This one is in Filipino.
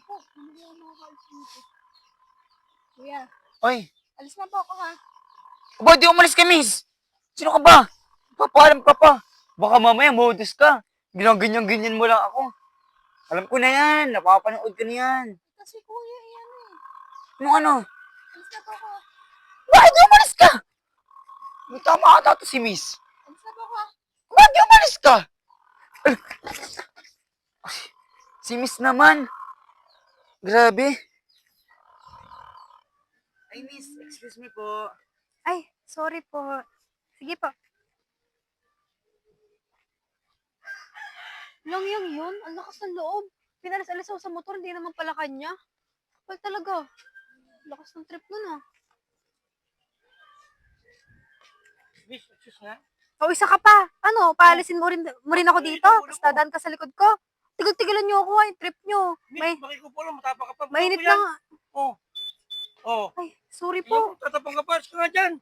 po. Hindi ako makakaalis dito. Kuya, Oy, alis na po ako ha. aba, di umalis ka, miss. Sino ka ba? Papaalam ka pa. Baka mamaya modus ka. Ginang-ganyan-ganyan mo lang ako. Alam ko na yan. Napapanood ka na yan. Kasi kuya, yan eh. Anong ano? Alis na po ako. Bakit di umalis ka? May tama ata to si miss. Alis na po ako ha. Bakit di umalis ka? Ay, si miss naman. Grabe. Ay, miss. Excuse me po. Ay, sorry po. Sige po. Lang yun. Ang lakas ng loob. Pinalis-alis ako sa motor, hindi naman pala kanya. Kapal talaga. Lakas ng trip nun ah. Miss, excuse nga. O, isa ka pa. Ano, paalisin mo rin ako dito? Tapos dadaan ka sa likod ko? Tigil-tigilan niyo ako yung trip niyo. Miss, bakit ko po lang, matapa ka pa. Mainit Ano yan? lang. Oh. Oh. Ay, sorry po. Tatapang ka pa, ka nga dyan.